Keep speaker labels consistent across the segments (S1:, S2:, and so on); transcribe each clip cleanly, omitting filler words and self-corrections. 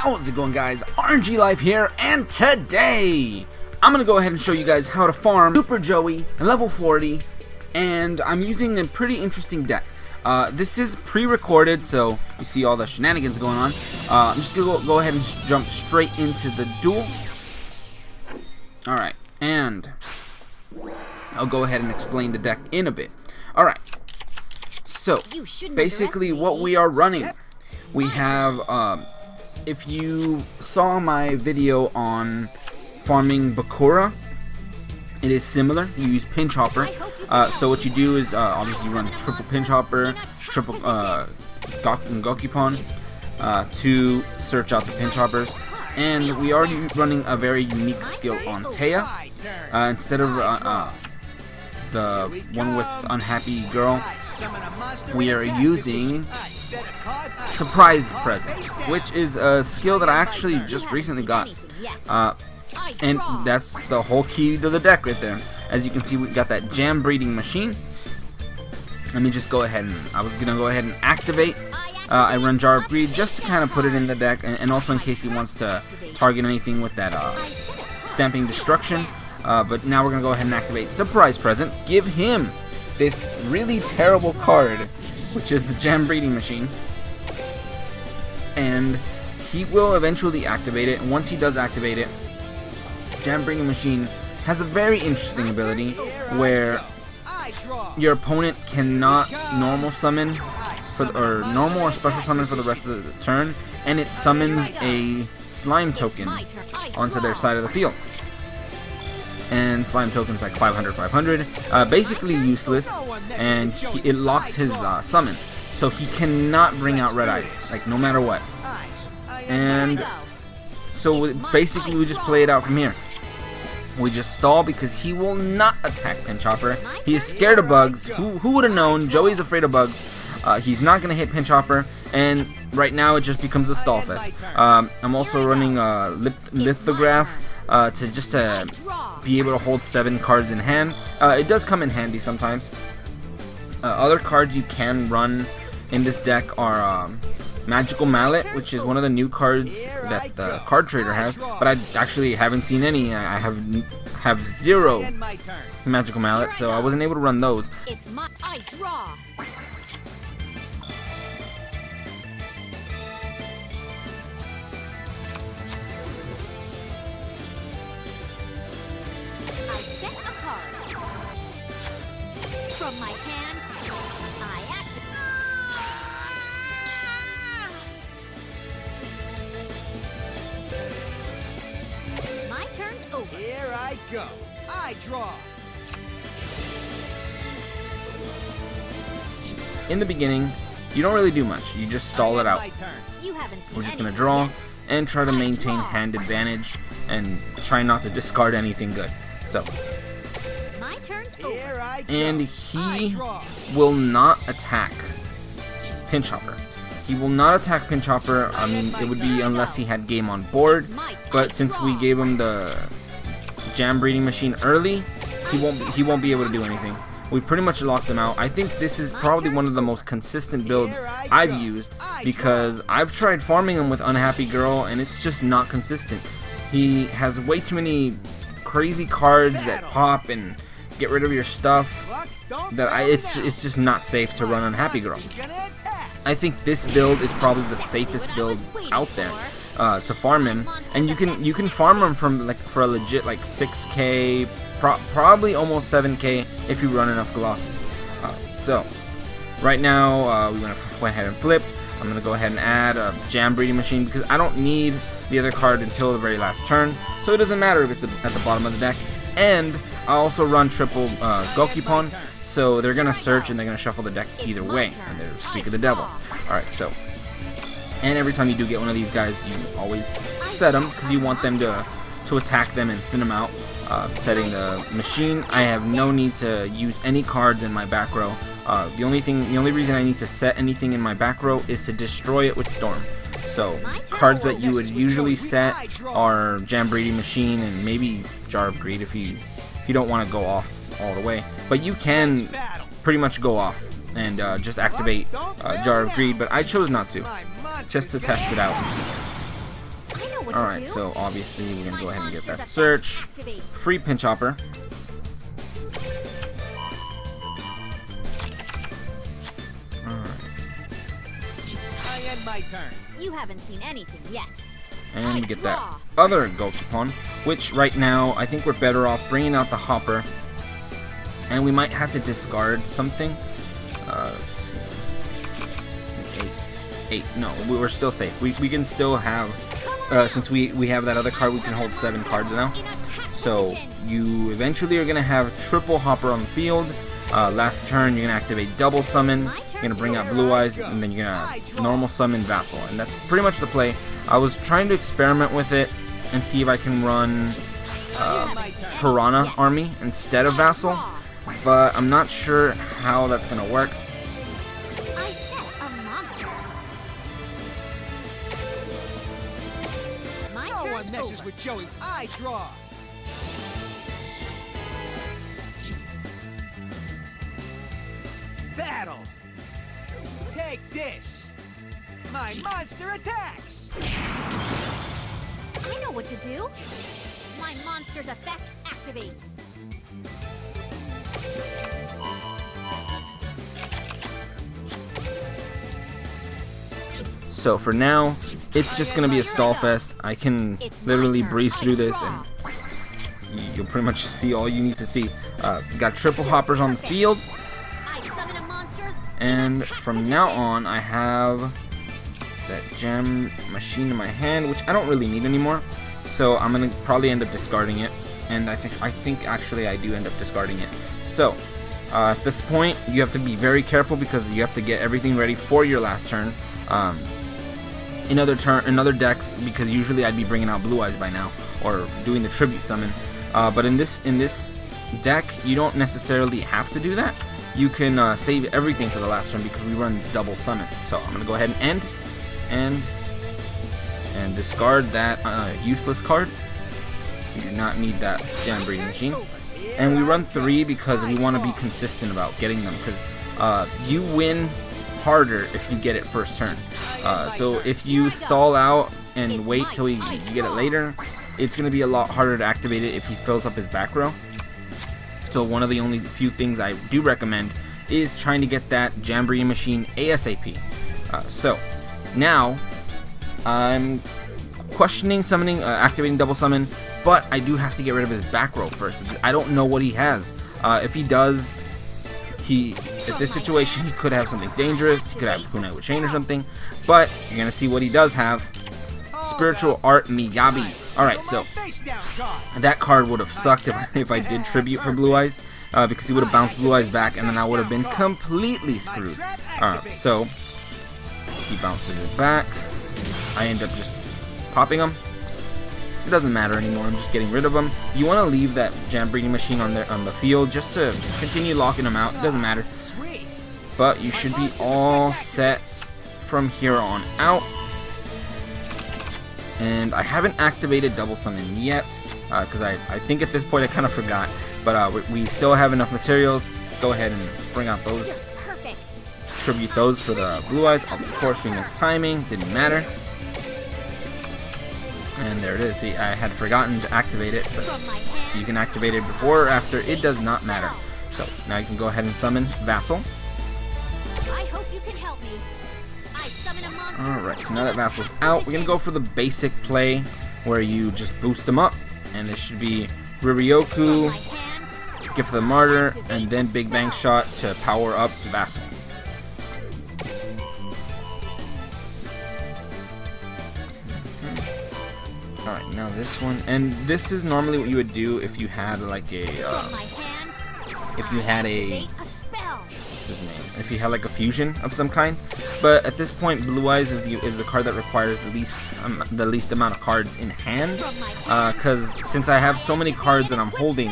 S1: How's it going, guys? RNG Life here, and today I'm gonna go ahead and show you guys how to farm Super Joey level 40, and I'm using a pretty interesting deck. This is pre-recorded, so you see all the shenanigans going on. I'm just gonna go ahead and jump straight into the duel. Alright, and I'll go ahead and explain the deck in a bit. Alright, so basically what we are running, we have, if you saw my video on farming Bakura, it is similar. You use Pinch Hopper. So what you do is obviously you run triple Pinch Hopper, triple Gokipon to search out the Pinch Hoppers. And we are running a very unique skill on Taya. Instead of the one with Unhappy Girl, we are using Surprise Present, which is a skill that I actually just recently got. And that's the whole key to the deck right there. As you can see, we got that Jam Breeding Machine. Let me just go ahead and, I was gonna go ahead and activate. I run Jar of Greed just to kind of put it in the deck, and also in case he wants to target anything with that Stamping Destruction. But now we're gonna go ahead and activate Surprise Present. Give him this really terrible card, which is the Jam Breeding Machine, and he will eventually activate it. And once he does activate it, Jam Breeding Machine has a very interesting ability where your opponent cannot normal summon or normal or special summon for the rest of the turn, and it summons a slime token onto their side of the field. And slime tokens like 500, basically useless, and it locks his summon, so he cannot bring out Red Eyes, like no matter what. And so basically we just play it out from here. We just stall because he will not attack Pinch Hopper. He is scared of bugs. Who would have known? Joey's afraid of bugs. He's not gonna hit Pinch Hopper, and right now it just becomes a stall fest. I'm also running a Lithograph to just be able to hold 7 cards in hand. It does come in handy sometimes. Other cards you can run in this deck are Magical Mallet, which is one of the new cards that the card trader has, but I actually haven't seen any. I have 0 Magical Mallet, so I wasn't able to run those.
S2: I draw. From my hand, I activate. My turn's over.
S3: Here I go. I draw.
S1: In the beginning, you don't really do much. You just stall it out. We're just gonna draw and try to maintain hand advantage and try not to discard anything good. So. And he will not attack Pinch Hopper. He will not attack Pinch Hopper. I mean, it would be unless he had game on board. But since we gave him the Jam Breeding Machine early, he won't be able to do anything. We pretty much locked him out. I think this is probably one of the most consistent builds I've used, because I've tried farming him with Unhappy Girl and it's just not consistent. He has way too many crazy cards that pop and get rid of your stuff that it's just not safe to run Unhappy Girl. I think this build is probably the safest build out there to farm him, and you can farm him from for a legit 6k, probably almost 7k if you run enough glosses. So right now we went ahead and flipped. I'm gonna go ahead and add a Jam Breeding Machine because I don't need the other card until the very last turn, so it doesn't matter if it's at the bottom of the deck. And I also run triple Gokipon, so they're gonna search and they're gonna shuffle the deck either way, and they're Speak of the Devil. Alright, so, and every time you do get one of these guys, you always set them because you want them to attack them and thin them out. Setting the machine, I have no need to use any cards in my back row. The only reason I need to set anything in my back row is to destroy it with Storm. So cards that you would usually set are Jam Breeding Machine and maybe Jar of Greed if you don't want to go off all the way. But you can pretty much go off and just activate Jar of Greed, but I chose not to, just to test it out.
S2: what to
S1: Alright,
S2: do?
S1: so obviously we're going to go ahead and get that
S2: monster's
S1: search.
S2: effect activates.
S1: Free pinch hopper.
S3: I end my turn.
S2: You haven't seen anything yet.
S1: And we get that other Gokupon, which right now I think we're better off bringing out the hopper. And we might have to discard something. Let's see. 8. No, we're still safe. We can still have, since we have that other card, we can hold 7 cards now. So you eventually are going to have triple hopper on the field. Last turn you're going to activate double summon. You're going to bring out Blue Eyes, and then you're going to normal summon Vassal. And that's pretty much the play. I was trying to experiment with it and see if I can run Piranha Army instead of Vassal. But I'm not sure how that's going to work.
S2: I set a monster. My
S3: No
S2: turn's
S3: one messes
S2: over.
S3: with Joey. I draw. Battle. Take this. My monster attacks.
S2: I know what to do. My monster's effect activates.
S1: So for now, it's just going to be a stall fest. I can literally breeze through this and you'll pretty much see all you need to see. Got triple hoppers on the field.
S2: I summon a monster.
S1: And from now on, I have that gem machine in my hand, which I don't really need anymore. So I'm gonna probably end up discarding it, and I think actually I do end up discarding it. So at this point, you have to be very careful because you have to get everything ready for your last turn. In other decks, because usually I'd be bringing out Blue Eyes by now or doing the tribute summon. But in this deck, you don't necessarily have to do that. You can save everything for the last turn because we run double summon. So I'm gonna go ahead and end and discard that useless card. We do not need that Jam Breeding Machine. And we run 3 because we want to be consistent about getting them, because you win harder if you get it first turn. So if you stall out and wait till you get it later, it's going to be a lot harder to activate it if he fills up his back row. So one of the only few things I do recommend is trying to get that Jam Breeding Machine ASAP. So now I'm questioning summoning, activating double summon, but I do have to get rid of his back row first because I don't know what he has. If he does, at this situation he could have something dangerous. He could have Kunai with Chain or something, but you're gonna see what he does have. Spiritual Art Miyabi. Alright, so that card would have sucked if I did tribute for Blue Eyes, because he would have bounced Blue Eyes back and then I would have been completely screwed. So he bounces it back. I end up just popping him. It doesn't matter anymore, I'm just getting rid of him. You want to leave that Jam Breeding Machine on the field just to continue locking him out. It doesn't matter. But you should be all set from here on out. And I haven't activated double summon yet, because I think at this point I kind of forgot. But we still have enough materials. Go ahead and bring out those. Tribute those for the Blue Eyes. Of course we missed timing, didn't matter. And there it is. See, I had forgotten to activate it, but you can activate it before or after. It does not matter. So now you can go ahead and summon Vassal.
S2: I hope you can help me. I summon a monster.
S1: Alright, so now that Vassal's out, we're going to go for the basic play where you just boost them up. And this should be Riryoku, Gift of the Martyr, and then Big Bang Shot to power up Vassal. Alright, now this one, and this is normally what you would do if you had like a, what's his name? If you had like a fusion of some kind. But at this point, Blue Eyes is the card that requires the least amount of cards in hand. Because since I have so many cards that I'm holding,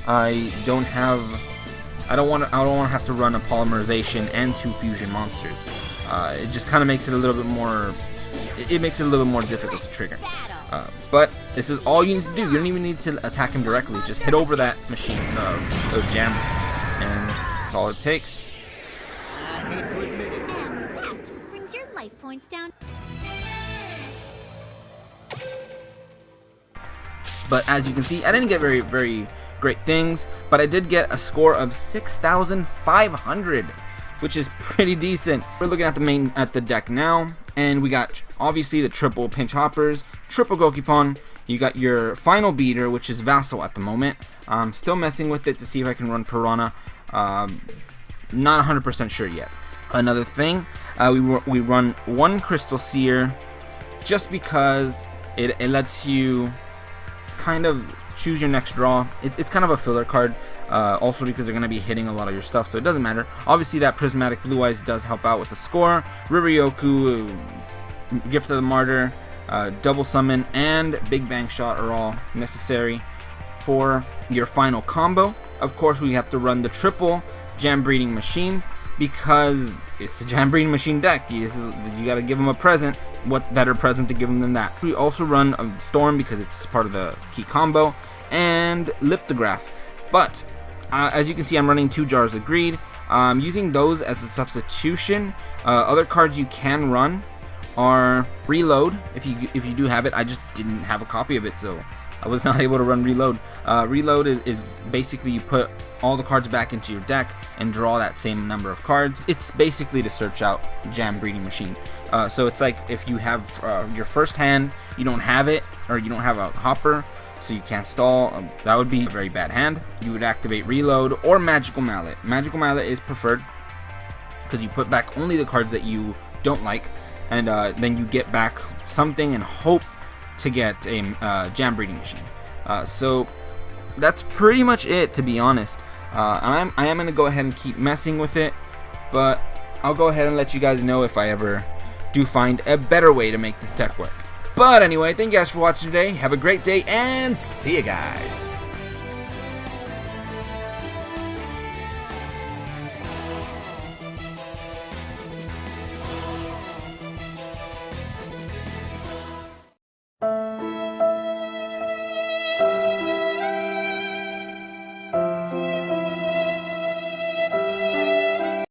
S1: I don't want to have to run a polymerization and 2 fusion monsters. It just kind of makes it a little bit more. It makes it a little bit more difficult to trigger. But this is all you need to do. You don't even need to attack him directly. Just hit over that machine, the jam, and that's all it takes.
S2: And that brings your life points down.
S1: But as you can see, I didn't get very great things, but I did get a score of 6,500, which is pretty decent. We're looking at the deck now, and we got obviously the triple pinch hoppers, triple Gokipon. You got your final beater, which is Vassal at the moment. I'm still messing with it to see if I can run Piranha. Not 100% sure yet. Another thing, we run one Crystal Seer just because it lets you kind of choose your next draw. It's kind of a filler card, also because they're going to be hitting a lot of your stuff, so it doesn't matter. Obviously that Prismatic Blue Eyes does help out with the score. Riryoku, Gift of the Martyr, Double Summon, and Big Bang Shot are all necessary for your final combo. Of course, we have to run the triple Jam Breeding Machine because it's a Jam Breeding Machine deck. You got to give them a present. What better present to give them than that? We also run a Storm because it's part of the key combo, and Lithograph. But as you can see, I'm running 2 Jars of Greed. Using those as a substitution. Other cards you can run are Reload, if you do have it. I just didn't have a copy of it, so I was not able to run Reload. Reload is basically you put all the cards back into your deck and draw that same number of cards. It's basically to search out Jam Breeding Machine. So it's like if you have your first hand, you don't have it, or you don't have a hopper, so you can't stall, that would be a very bad hand. You would activate Reload or Magical Mallet. Magical Mallet is preferred because you put back only the cards that you don't like, and then you get back something and hope to get a Jam Breeding Machine. So that's pretty much it, to be honest. I am going to go ahead and keep messing with it, but I'll go ahead and let you guys know if I ever do find a better way to make this deck work. But anyway, thank you guys for watching today. Have a great day, and see you guys.